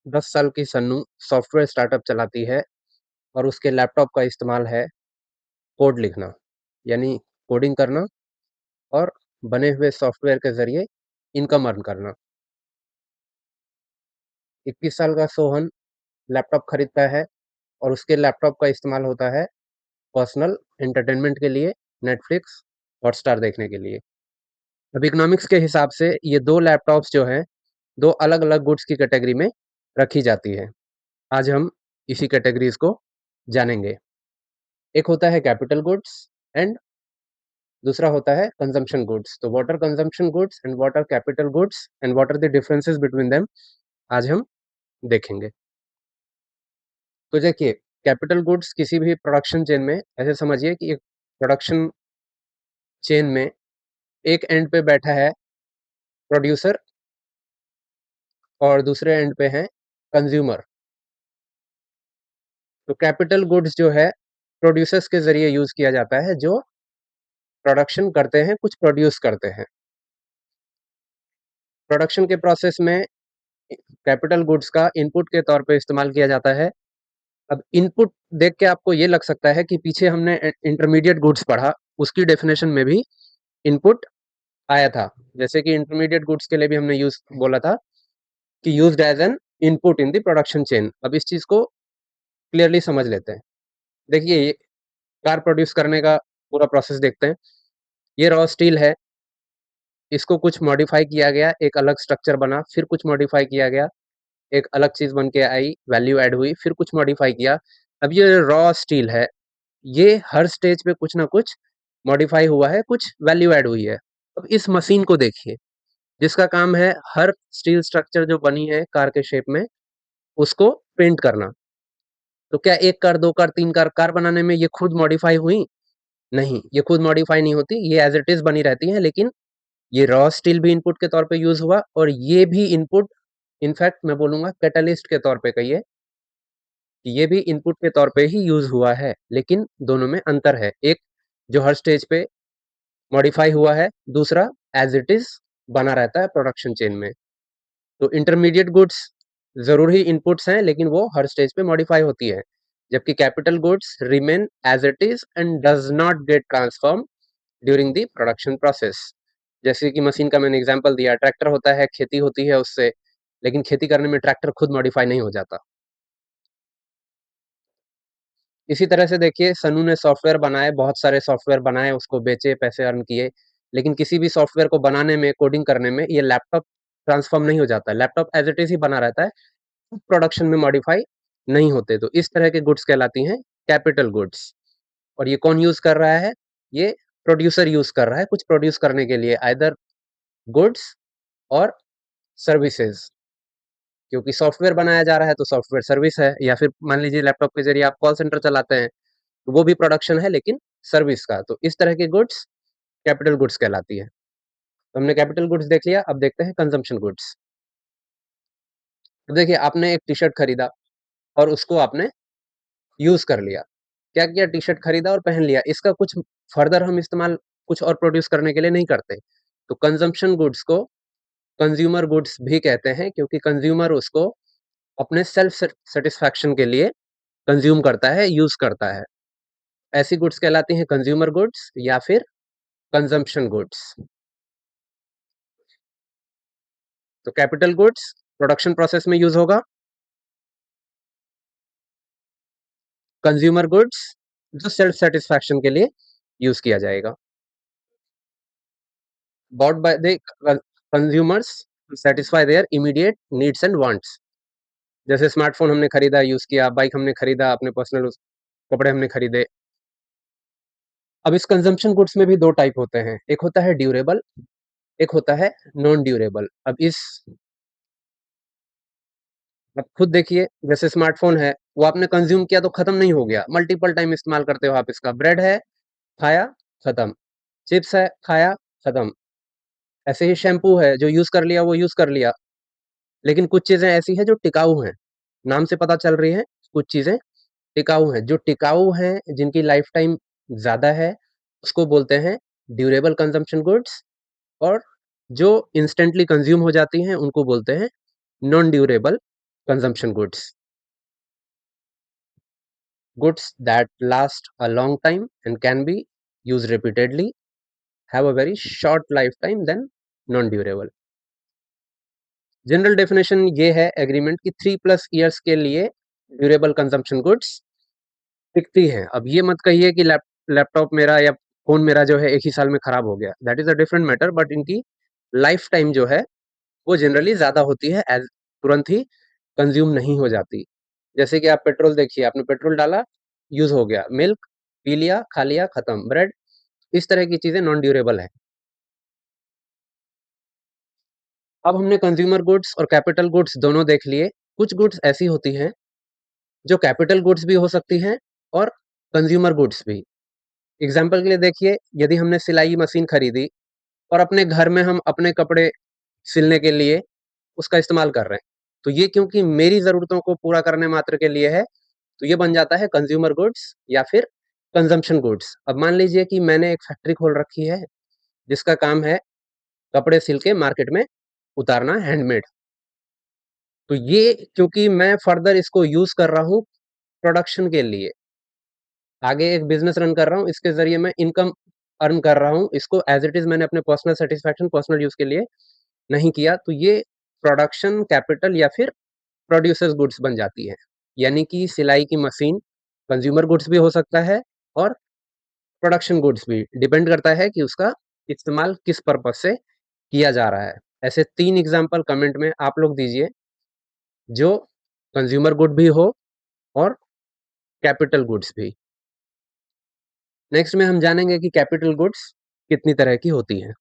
10 साल की Sannu software startup चलाती है और उसके लैपटॉप का इस्तेमाल है कोड लिखना, यानी कोडिंग करना और बने हुए सॉफ्टवेयर के ज़रिए इनकम अर्न करना। 21 साल का सोहन लैपटॉप खरीदता है और उसके लैपटॉप का इस्तेमाल होता है पर्सनल एंटरटेनमेंट के लिए, नेटफ्लिक्स, हॉटस्टार देखने के लिए। अब इकोनॉमिक्स के हिसाब से ये 2 लैपटॉप्स जो हैं, 2 अलग-अलग गुड्स की कैटेगरी में रखी जाती है। आज हम इसी कैटेगरीज़ को जानेंगे। एक होता है कैपिटल गुड्स एंड दूसरा होता है कंजम्पशन गुड्स। तो what are consumption goods and what are capital goods and what are the differences between them, आज हम देखेंगे। तो देखिए, कैपिटल गुड्स किसी भी प्रोडक्शन चेन में, ऐसे समझिए कि एक प्रोडक्शन चेन में एक एंड पे बैठा है प्रोड्यूसर और दूसरे एंड पे है कंज्यूमर। तो कैपिटल गुड्स जो है प्रोड्यूसर्स के ज़रिए यूज़ किया जाता है, जो प्रोडक्शन करते हैं, कुछ प्रोड्यूस करते हैं। प्रोडक्शन के प्रोसेस में कैपिटल गुड्स का इनपुट के तौर पे इस्तेमाल किया जाता है। अब इनपुट देख के आपको ये लग सकता है कि पीछे हमने इंटरमीडिएट गुड्स पढ़ा, उसकी डेफिनेशन में भी इनपुट आया था। जैसे कि इंटरमीडिएट गुड्स के लिए भी हमने यूज़ बोला था कि used as an input in the production chain. अब इस चीज़ को क्लियरली समझ लेते हैं। देखिए, ये कार प्रोड्यूस करने का पूरा प्रोसेस देखते हैं। ये रॉ स्टील है, इसको कुछ मॉडिफाई किया गया, एक अलग स्ट्रक्चर बना, फिर कुछ मॉडिफाई किया गया, एक अलग चीज़ बन के आई, वैल्यू ऐड हुई, फिर कुछ मॉडिफाई किया। अब ये रॉ स्टील है, ये हर स्टेज पे कुछ ना कुछ मॉडिफाई हुआ है, कुछ वैल्यू ऐड हुई है। अब इस मशीन को देखिए, जिसका काम है हर स्टील स्ट्रक्चर जो बनी है कार के शेप में, उसको पेंट करना। तो क्या 1 कार, 2 कार, 3 कार, कार बनाने में ये खुद मॉडिफाई हुई? नहीं, ये खुद मॉडिफाई नहीं होती, ये एज़ इट इज़ बनी रहती हैं, लेकिन ये रॉ स्टील भी इनपुट के तौर पे यूज़ हुआ और ये भी इनपुट, इनफैक्ट मैं बोलूँगा कैटलिस्ट के तौर पे कहिए, कि ये भी इनपुट के तौर पे ही यूज़ हुआ है, लेकिन दोनों में अंतर है। एक जो हर स्टेज पे मॉडिफाई हुआ है, दूसरा एज़ इट इज़ बना रहता है प्रोडक्शन चेन में। तो इंटरमीडिएट गुड्स ज़रूर ही इनपुट्स हैं, लेकिन वो हर स्टेज पे मॉडिफाई होती है। जबकि capital goods remain as it is and does not gate transformed during the production process. जैसे कि मशीन का मैंने एग्ज़ाम्पल दिया, ट्रैक्टर होता है, खेती होती है उससे, लेकिन खेती करने में ट्रैक्टर खुद मॉडिफाई नहीं हो जाता। इसी तरह से देखिए, सनू ने सॉफ्टवेयर बनाए, बहुत सारे सॉफ्टवेयर बनाए, उसको बेचे, पैसे अर्न किए, लेकिन किसी भी सॉफ्टवेयर को बनाने में, कोडिंग करने में ये लैपटॉप ट्रांसफ़ॉर्म नहीं हो जाता है। लैपटॉप एज़ इट इज़ ही बना रहता है, प्रोडक्शन में मॉडिफाई नहीं होते। तो इस तरह के गुड्स कहलाती हैं कैपिटल गुड्स। और ये कौन यूज़ कर रहा है? ये प्रोड्यूसर यूज़ कर रहा है, कुछ प्रोड्यूस करने के लिए, आइदर गुड्स और सर्विसेज़। क्योंकि सॉफ्टवेयर बनाया जा रहा है, तो सॉफ्टवेयर सर्विस है, या फिर मान लीजिए लैपटॉप के ज़रिए आप कॉल सेंटर चलाते हैं, तो वो भी प्रोडक्शन है, लेकिन सर्विस का। तो इस तरह के गुड्स कैपिटल गुड्स कहलाती है। तो हमने कैपिटल गुड्स देख लिया, अब देखते हैं कंजम्पशन गुड्स। तो देखिए, आपने एक टी-शर्ट खरीदा और उसको आपने यूज़ कर लिया। क्या किया? टी-शर्ट खरीदा और पहन लिया। इसका कुछ फर्दर हम इस्तेमाल कुछ और प्रोड्यूस करने के लिए नहीं करते। तो कंजम्पशन गुड्स को कंज्यूमर गुड्स भी कहते हैं, क्योंकि कंज्यूमर उसको अपने सेल्फ सैटिस्फैक्शन के लिए कंज़्यूम करता है, यूज़ करता है। ऐसी गुड्स कहलाती हैं कंज्यूमर गुड्स या फिर कंजम्पशन गुड्स। तो कैपिटल गुड्स प्रोडक्शन प्रोसेस में यूज़ होगा, कंज्यूमर गुड्स जो सेल्फ सैटिस्फैक्शन के लिए यूज़ किया जाएगा। Bought by the consumers to satisfy their immediate needs and wants. जैसे स्मार्टफ़ोन हमने खरीदा, यूज़ किया, बाइक हमने खरीदा, अपने पर्सनल उस कपड़े हमने खरीदे। अब इस कंजम्पशन गुड्स में भी 2 टाइप होते हैं, एक होता है ड्यूरेबल, एक होता है नॉन ड्यूरेबल। अब इस आप खुद देखिए, जैसे स्मार्टफ़ोन है, वो आपने कंज़्यूम किया तो खत्म नहीं हो गया, मल्टीपल टाइम इस्तेमाल करते हो आप इसका। ब्रेड है, खाया, खत्म। चिप्स है, खाया, खत्म। ऐसे ही शैम्पू है, जो यूज़ कर लिया वो यूज़ कर लिया। लेकिन कुछ चीज़ें ऐसी हैं जो टिकाऊ हैं, नाम से पता चल रही है, कुछ चीज़ें टिकाऊ हैं। जो टिकाऊ हैं, जिनकी लाइफ़ टाइम ज़्यादा है, उसको बोलते हैं ड्यूरेबल कंज़म्पशन गुड्स, और जो इंस्टेंटली कंज़्यूम हो जाती हैं, उनको बोलते हैं non durable consumption goods that last a long time and can be used repeatedly, have a very short lifetime than non durable. General definition ये है एग्रीमेंट की 3+ ईयर्स के लिए ड्यूरेबल कंजम्पशन गुड्स टिकती हैं। अब ये मत कहिए कि लैपटॉप मेरा या फोन मेरा जो है एक ही साल में खराब हो गया, that is a different matter, but इनकी लाइफ टाइम जो है वो जनरली ज्यादा होती है, एज तुरंत ही कंज्यूम नहीं हो जाती। जैसे कि आप पेट्रोल देखिए, आपने पेट्रोल डाला, यूज हो गया, मिल्क पी लिया, खा लिया, खत्म, ब्रेड, इस तरह की चीजें नॉन ड्यूरेबल है। अब हमने कंज्यूमर गुड्स और कैपिटल गुड्स दोनों देख लिए। कुछ गुड्स ऐसी होती हैं जो कैपिटल गुड्स भी हो सकती हैं और कंज्यूमर गुड्स भी। एग्जाम्पल के लिए देखिए, यदि हमने सिलाई मशीन खरीदी और अपने घर में हम अपने कपड़े सिलने के लिए उसका इस्तेमाल कर रहे हैं, तो ये क्योंकि मेरी ज़रूरतों को पूरा करने मात्र के लिए है, तो ये बन जाता है कंज्यूमर गुड्स या फिर कंजम्पशन गुड्स। अब मान लीजिए कि मैंने एक फैक्ट्री खोल रखी है, जिसका काम है कपड़े सिल के मार्केट में उतारना, हैंडमेड। तो ये क्योंकि मैं फर्दर इसको यूज़ कर रहा हूँ प्रोडक्शन के लिए, आगे एक बिज़नेस रन कर रहा हूँ, इसके ज़रिए मैं इनकम अर्न कर रहा हूँ, इसको एज़ इट इज़ मैंने अपने पर्सनल सैटिस्फैक्शन, पर्सनल यूज़ के लिए नहीं किया, तो ये प्रोडक्शन कैपिटल या फिर प्रोड्यूसर्स गुड्स बन जाती है। यानी कि सिलाई की मशीन कंज्यूमर गुड्स भी हो सकता है और प्रोडक्शन गुड्स भी, डिपेंड करता है कि उसका इस्तेमाल किस पर्पज़ से किया जा रहा है। ऐसे 3 एग्ज़ाम्पल कमेंट में आप लोग दीजिए जो कंज्यूमर गुड भी हो और कैपिटल गुड्स भी। नेक्स्ट में हम जानेंगे कि कैपिटल गुड्स कितनी तरह की होती हैं।